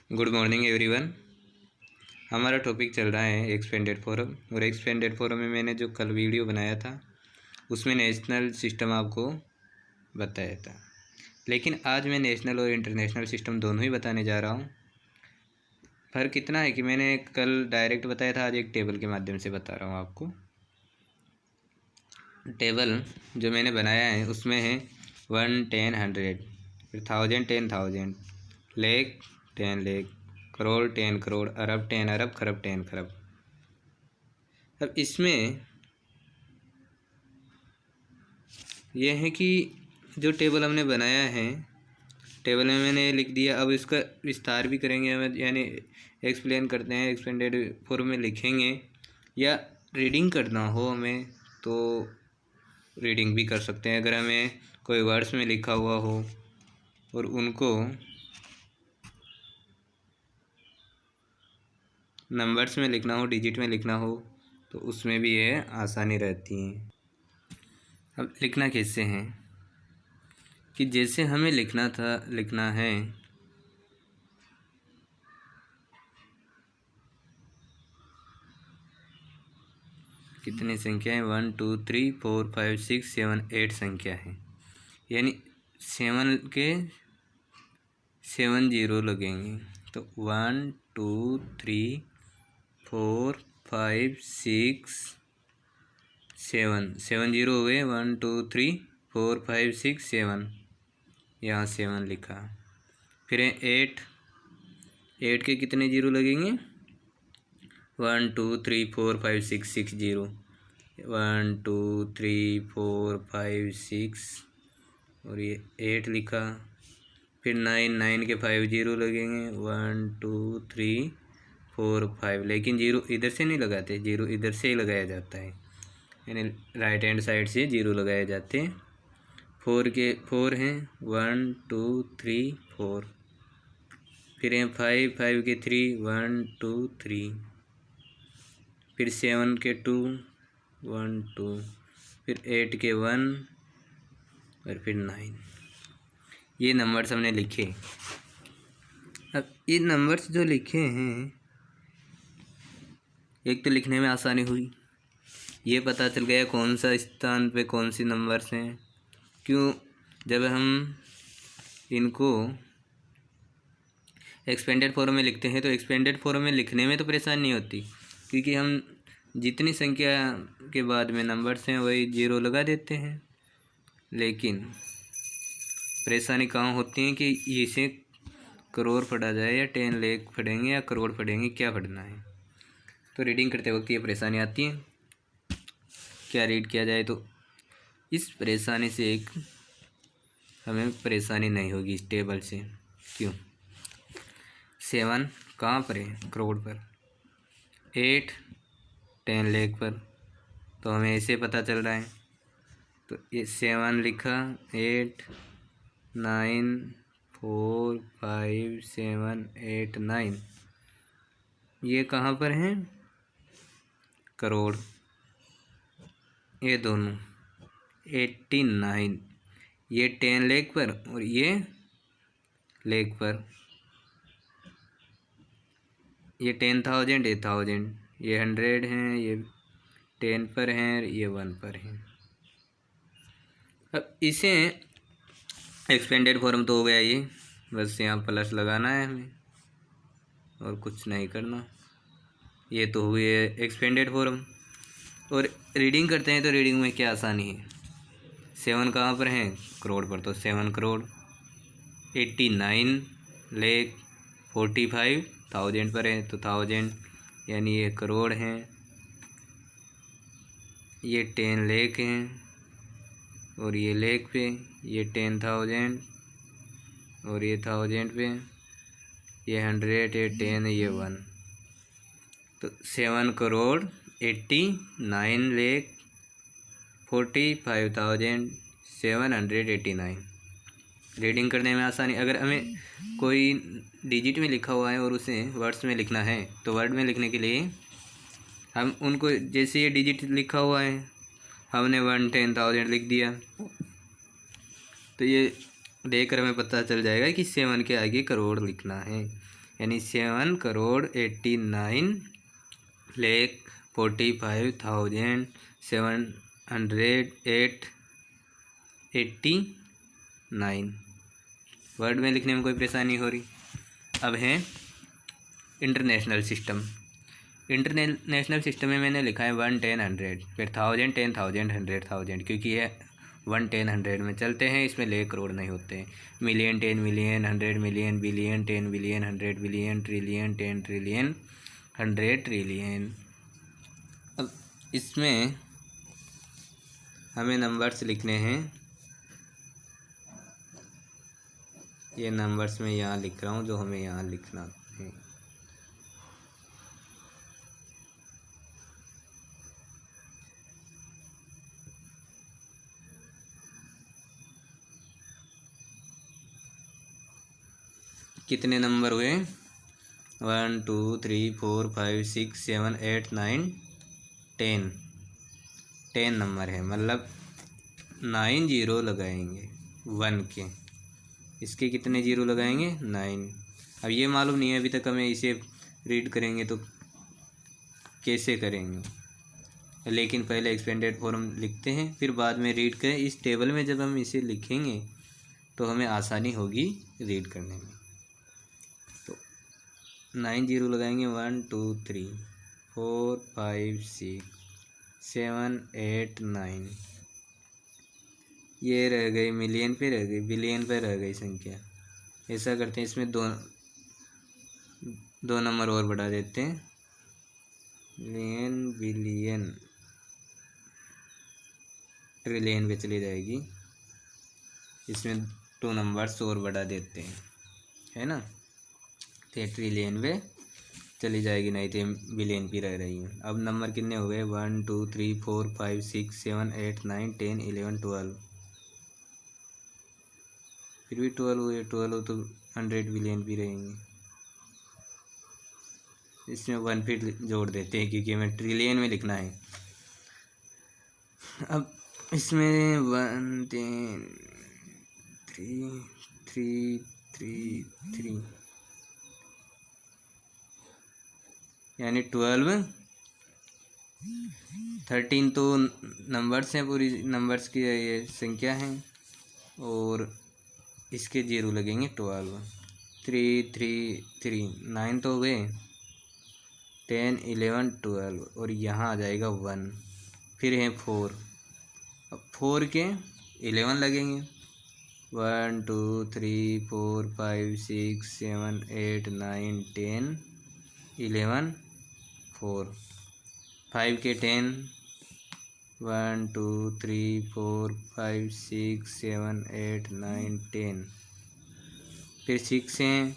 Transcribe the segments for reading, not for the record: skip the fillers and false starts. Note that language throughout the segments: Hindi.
Good morning everyone. हमारा टॉपिक चल रहा है एक्सपेंडेड फोरम, और एक्सपेंडेड फोरम में मैंने जो कल वीडियो बनाया था उसमें नेशनल सिस्टम आपको बताया था, लेकिन आज मैं नेशनल और इंटरनेशनल सिस्टम दोनों ही बताने जा रहा हूँ। फ़र्क इतना है कि मैंने कल डायरेक्ट बताया था, आज एक टेबल के माध्यम से बता रहा हूँ आपको। टेबल जो मैंने बनाया है उसमें है 1, 10, 100, फिर 1000, 10,000, लेख 10 लेख, करोड़ 10 करोड़, अरब 10 अरब, खरब 10 खरब। अब इसमें यह है कि जो टेबल हमने बनाया है, टेबल में मैंने लिख दिया। अब इसका विस्तार भी करेंगे हमें, यानी एक्सप्लेन करते हैं, एक्सपेंडेड फॉर्म में लिखेंगे, या रीडिंग करना हो हमें तो रीडिंग भी कर सकते हैं। अगर हमें कोई वर्ड्स में लिखा हुआ हो और उनको नंबर्स में लिखना हो, डिजिट में लिखना हो, तो उसमें भी ये आसानी रहती है। अब लिखना कैसे है कि जैसे हमें लिखना है कितनी संख्या है, 1 2 3 4 5 6 7 8 संख्या है, यानी 7 के 7 जीरो लगेंगे। तो 1 2 3 4 5 6 7 जीरो हो गए। 1 2 3 4 5 6 7, यहाँ 7 लिखा। फिर 8 के कितने जीरो लगेंगे, 1 2 3 4 5 6 जीरो, 1 2 3 4 5 6, और ये 8 लिखा। फिर 9 के 5 जीरो लगेंगे, 1 2 3 4 5, लेकिन जीरो इधर से नहीं लगाते, जीरो इधर से ही लगाया जाता है, यानी राइट हैंड साइड से जीरो लगाए जाते हैं। 4 हैं, 1 2 3 4। फिर हैं 5 के 3, 1 2 3। फिर 7 के 2, 1 2। फिर 8 के 1, और फिर 9। ये नंबर्स हमने लिखे। अब ये नंबर्स जो लिखे हैं, एक तो लिखने में आसानी हुई, ये पता चल गया कौन सा स्थान पे कौन सी नंबर्स हैं। क्यों, जब हम इनको एक्सपेंडेड फॉर्म में लिखते हैं तो एक्सपेंडेड फॉर्म में लिखने में तो परेशानी नहीं होती, क्योंकि हम जितनी संख्या के बाद में नंबर्स हैं वही जीरो लगा देते हैं। लेकिन परेशानी कहाँ होती है कि इसे करोड़ पढ़ा जाए या 10 लाख पढ़ेंगे या करोड़ पढ़ेंगे, क्या पढ़ना है। तो रीडिंग करते वक्त ये परेशानी आती है, क्या रीड किया जाए। तो इस परेशानी से एक हमें परेशानी नहीं होगी इस टेबल से। क्यों, 7 कहाँ पर है, करोड़ पर, 8 10 लाख पर, तो हमें ऐसे पता चल रहा है। तो ये 7 लिखा, 8 9 4 5 7 8 9, ये कहाँ पर हैं, करोड़। ये दोनों 89, ये 10 लाख पर और ये लाख पर, ये 10,000, ये 1000, ये 100 हैं, ये 10 पर हैं, ये 1 पर हैं। अब इसे एक्सपेंडेड फॉर्म तो हो गया ये, बस यहाँ प्लस लगाना है हमें और कुछ नहीं करना। ये तो हुई है एक्सपेंडेड फॉर्म। और रीडिंग करते हैं तो रीडिंग में क्या आसानी है, 7 कहाँ पर हैं, करोड़ पर, तो 7 करोड़। 89 लाख 45,000 पर है, तो 1000, यानी ये करोड़ हैं। ये 10 लाख हैं और ये लाख पे, ये 10,000 और ये 1000 पे, ये 100, ये 10, ये 1, तो 7 करोड़ 89 लाख 45,789। रीडिंग करने में आसानी। अगर हमें कोई डिजिट में लिखा हुआ है और उसे वर्ड्स में लिखना है, तो वर्ड में लिखने के लिए हम उनको, जैसे ये डिजिट लिखा हुआ है, हमने 1 10,000 लिख दिया, तो ये देखकर हमें पता चल जाएगा कि 7 के आगे करोड़ लिखना है। यानी 7,45,789 वर्ड में लिखने में कोई परेशानी हो रही। अब है इंटरनेशनल सिस्टम। इंटरनेशनल सिस्टम में मैंने लिखा है 1, 10, 100, फिर 1000, 10,000, 100,000, क्योंकि ये 1, 10, 100 में चलते हैं, इसमें ले करोड़ नहीं होते हैं। Million, 10 million, 100 million, billion, 10 billion, 100 billion, trillion, 10 trillion, 100 trillion. अब इसमें हमें नंबर्स लिखने हैं। ये नंबर्स मैं यहाँ लिख रहा हूँ जो हमें यहाँ लिखना है। कितने नंबर हुए? 1, 2, 3, 4, 5, 6, 7, 8, 9, 10। 10 नंबर है, मतलब 9 जीरो लगाएंगे 1 के। इसके कितने जीरो लगाएंगे? 9। अब ये मालूम नहीं है अभी तक हमें, इसे रीड करेंगे तो कैसे करेंगे, लेकिन पहले एक्सपेंडेड फॉर्म लिखते हैं, फिर बाद में रीड करें। इस टेबल में जब हम इसे लिखेंगे तो हमें आसानी होगी रीड करने में। तो 9 जीरो लगाएंगे। 1, 2, 3, 4, 5, 6, 7, 8, 9। ये रह गई मिलियन पे, रह गई बिलियन पे, रह गई संख्या। ऐसा करते हैं, इसमें दो नंबर और बढ़ा देते हैं। मिलियन, बिलियन, ट्रिलियन पे चली जाएगी। इसमें 2 नंबर्स और बढ़ा देते हैं, है ना। तो ट्रिलियन पे चली जाएगी, नहीं तो बिलियन पे रह रही है। अब नंबर कितने हो गए? 1, 2, 3, 4, 5, 6, 7, 8, 9, 10, 11, 12। फिर भी 12 हुए। 12 तो 100 बिलियन भी रहेंगे। इसमें 1 फिर जोड़ देते हैं क्योंकि हमें ट्रिलियन में लिखना है। अब इसमें 1, 10, 3, 3, 3, 3, यानी 12, 13 तो नंबर्स हैं, पूरी नंबर्स की ये संख्या है, और इसके जीरो लगेंगे 12। 3, 3, 3, 9 तो हो गए। 10, 11, 12, और यहाँ आ जाएगा 1। फिर है 4। अब 4 के 11 लगेंगे। 1, 2, 3, 4, 5, 6, 7, 8, 9, 10, 11, 4। 5 के 10। 1, 2, 3, 4, 5, 6, 7, 8, 9, 10। फिर 6 हैं।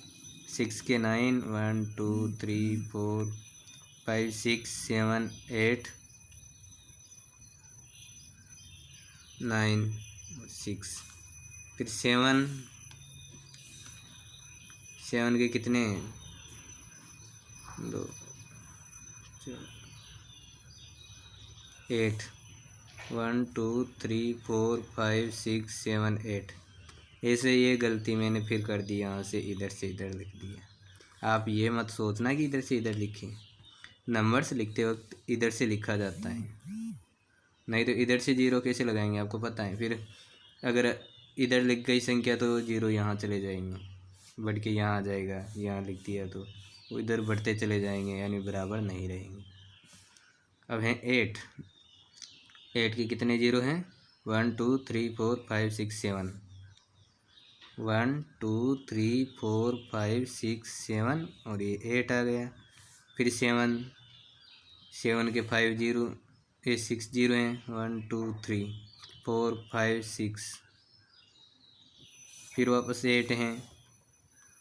6 के 9। 1, 2, 3, 4, 5, 6, 7, 8, 9, 6। फिर 7 के कितने हैं? 2, 8। 1, 2, 3, 4, 5, 6, 7, 8। ऐसे ये गलती मैंने फिर कर दी, यहाँ से इधर से इधर लिख दिया। आप ये मत सोचना कि इधर से इधर लिखें। नंबर्स लिखते वक्त इधर से लिखा जाता है, नहीं तो इधर से जीरो कैसे लगाएंगे आपको पता है। फिर अगर इधर लिख गई संख्या तो जीरो यहाँ चले जाएंगे, बढ़ के यहाँ आ जाएगा। यहाँ लिख दिया तो वो इधर बढ़ते चले जाएंगे, यानी बराबर नहीं रहेंगे। अब हैं 8। 8 के कितने जीरो हैं? 1, 2, 3, 4, 5, 6, 7। 1, 2, 3, 4, 5, 6, 7, और ये 8 आ गया। फिर 7 के 5 जीरो, ये 6 जीरो हैं। 1, 2, 3, 4, 5, 6। फिर वापस 8 हैं।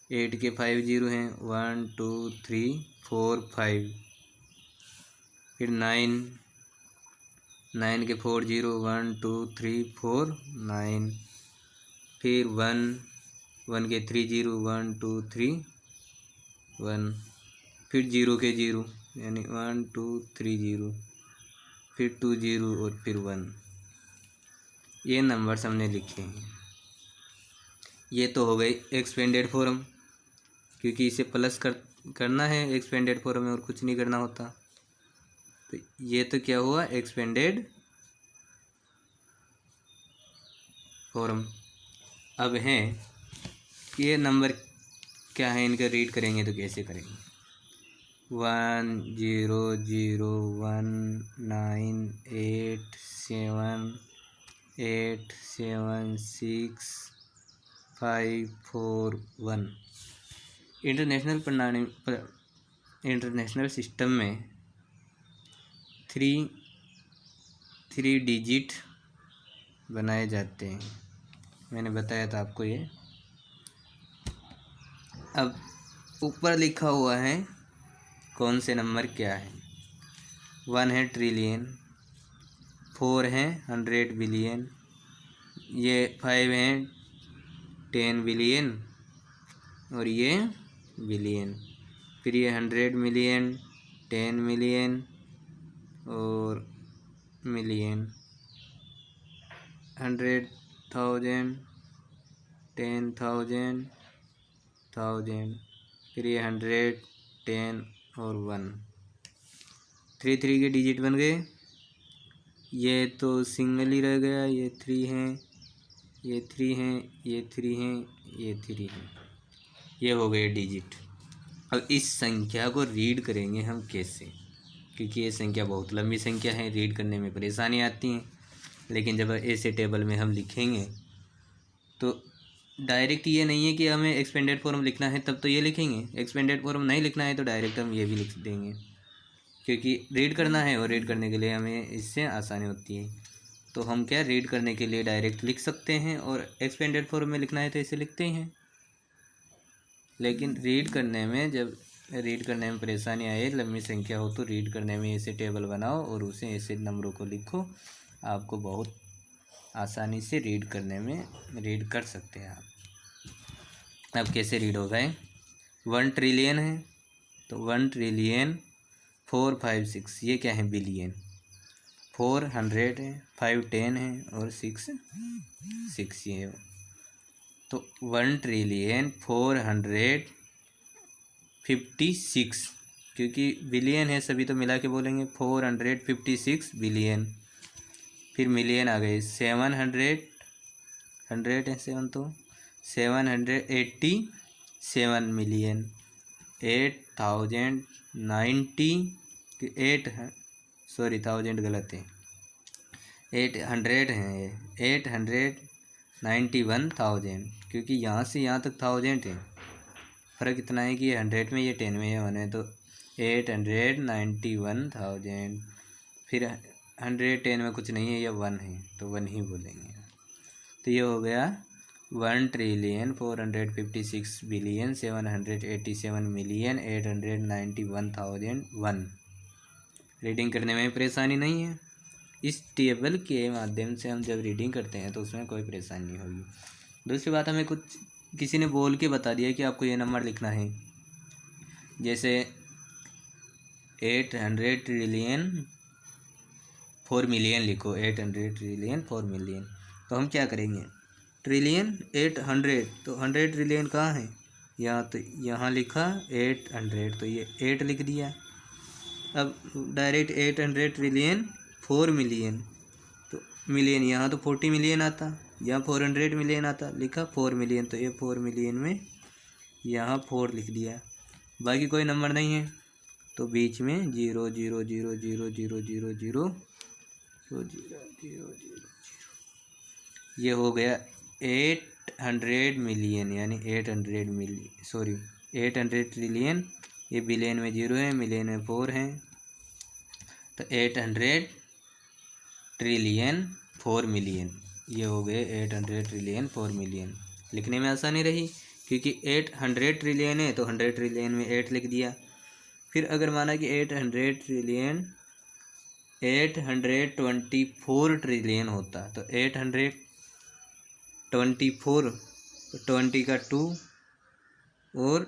8 के 5 जीरो हैं। 1, 2, 3, 4, 5। फिर 9 के 4 जीरो। 1, 2, 3, 4, 9। फिर 1 के 3 जीरो। 1, 2, 3, 1। फिर जीरो के जीरो, यानी 1, 2, 3 जीरो। फिर 2 जीरो और फिर 1। ये नंबर्स हमने लिखे हैं। ये तो हो गई एक्सपेंडेड फॉर्म, क्योंकि इसे प्लस करना है एक्सपेंडेड फॉर्म में और कुछ नहीं करना होता। तो ये तो क्या हुआ, एक्सपेंडेड फॉर्म। अब है ये नंबर क्या है, इनका रीड करेंगे तो कैसे करेंगे। 100198787651 इंटरनेशनल सिस्टम में थ्री डिजिट बनाए जाते हैं। मैंने बताया था आपको ये। अब ऊपर लिखा हुआ है कौन से नंबर क्या है। 1 है ट्रिलियन, 4 है 100 बिलियन, ये 5 है 10 बिलियन और ये बिलियन। फिर ये 100 मिलियन, 10 मिलियन और मिलियन, 100,000, 10,000, 1000, फिर ये 100, 10 और 1। 3 के डिजिट बन गए। ये तो सिंगल ही रह गया, ये 3 हैं, ये 3 हैं, ये 3 हैं, ये 3 हैं। ये हो गए डिजिट। अब इस संख्या को रीड करेंगे हम कैसे, क्योंकि ये संख्या बहुत लंबी संख्या है, रीड करने में परेशानी आती है। लेकिन जब ऐसे टेबल में हम लिखेंगे तो डायरेक्ट ये नहीं है कि हमें एक्सपेंडेड फॉर्म लिखना है तब तो ये लिखेंगे, एक्सपेंडेड फॉर्म नहीं लिखना है तो डायरेक्ट हम ये भी लिख देंगे, क्योंकि रीड करना है और रीड करने के लिए हमें इससे आसानी होती है। तो हम क्या रीड करने के लिए डायरेक्ट लिख सकते हैं और एक्सपेंडेड फॉर्म में लिखना है तो इसे लिखते हैं। लेकिन रीड करने में परेशानी आए, लंबी संख्या हो तो रीड करने में ऐसे टेबल बनाओ और उसे ऐसे नंबरों को लिखो, आपको बहुत आसानी से रीड करने में रीड कर सकते हैं आप। अब कैसे रीड होगा, 1 ट्रिलियन है तो 1 ट्रिलियन 4, 5, 6, ये क्या है बिलियन। 4 100 है, 5 10 है और 6 6 ये। तो 1 ट्रिलियन 456, क्योंकि बिलियन है सभी तो मिला के बोलेंगे 456 बिलियन। फिर मिलियन आ गए, 700 100 है 7 तो 787 मिलियन। 8090 1000 गलत है, 800 है, 891,000, क्योंकि यहाँ से यहाँ तक 1000 है। फ़र्क इतना है कि ये 100 में, ये 10 में, ये 1 में, तो 891,000। फिर 110 में कुछ नहीं है, ये 1 है तो 1 ही बोलेंगे। तो ये हो गया 1 ट्रिलियन 456 बिलियन 787 मिलियन 891,001। रीडिंग करने में परेशानी नहीं है। इस टेबल के माध्यम से हम जब रीडिंग करते हैं तो उसमें कोई परेशानी नहीं होगी। दूसरी बात, हमें किसी ने बोल के बता दिया कि आपको ये नंबर लिखना है, जैसे 800 ट्रिलियन 4 मिलियन लिखो, 800 ट्रिलियन 4 मिलियन। तो हम क्या करेंगे, ट्रिलियन 800, तो 100 ट्रिलियन कहाँ है, यहाँ, तो यहाँ लिखा 800 तो ये 8 लिख दिया। अब डायरेक्ट 800 ट्रिलियन 4 मिलियन, तो मिलियन यहाँ तो 40 मिलियन आता, यहाँ 400 मिलियन आता, लिखा 4 मिलियन, तो ये 4 मिलियन में यहाँ 4 लिख दिया। बाकी कोई नंबर नहीं है तो बीच में 0 0 0 0 0 0 0 0 ये हो गया 800 मिलियन, यानी 800 ट्रिलियन। ये बिलियन में 0 है, मिलियन में 4 है, तो 800 ट्रिलियन 4 मिलियन। ये हो गए 800 ट्रिलियन 4 मिलियन। लिखने में आसानी रही क्योंकि 800 ट्रिलियन है तो 100 ट्रिलियन में 8 लिख दिया। फिर अगर माना कि 800 ट्रिलियन 824 ट्रिलियन होता तो 824, तो 20 का 2 और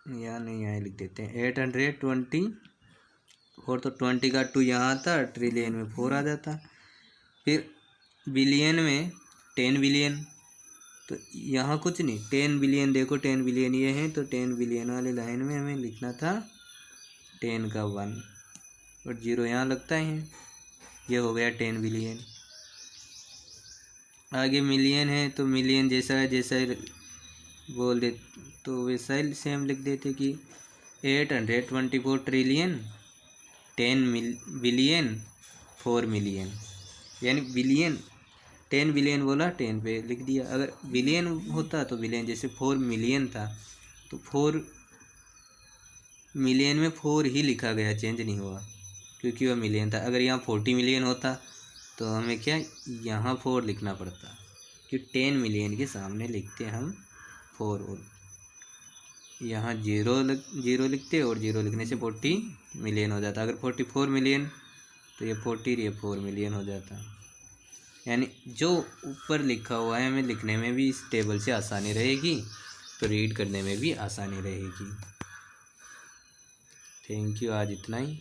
यहाँ नहीं, यहाँ लिख देते हैं 820 और, तो 20 का 2 यहाँ आता, ट्रिलियन में 4 आ जाता। फिर बिलियन में 10 बिलियन, तो तो यहाँ कुछ नहीं, 10 बिलियन देखो, 10 बिलियन ये है, तो 10 बिलियन वाले लाइन में हमें लिखना था 10 का 1 और 0 यहाँ लगता है, ये हो गया 10 बिलियन। आगे मिलियन है, तो मिलियन जैसा बोल दे तो वैसा ही सेम लिख देते कि 824 ट्रिलियन 10 बिलियन 4 मिलियन, यानी बिलियन 10 बिलियन बोला 10 पे लिख दिया। अगर बिलियन होता तो बिलियन, जैसे 4 मिलियन था तो 4 मिलियन में 4 ही लिखा गया, चेंज नहीं हुआ क्योंकि वह मिलियन था। अगर यहाँ 40 मिलियन होता तो हमें क्या यहाँ 4 लिखना पड़ता, क्योंकि 10 मिलियन के सामने लिखते हम 4 और यहाँ 0 लिखते और 0 लिखने से 40 मिलियन हो जाता। अगर 44 मिलियन तो ये 40 ये 4 मिलियन हो जाता। यानी जो ऊपर लिखा हुआ है हमें लिखने में भी इस टेबल से आसानी रहेगी, तो रीड करने में भी आसानी रहेगी। थैंक यू, आज इतना ही।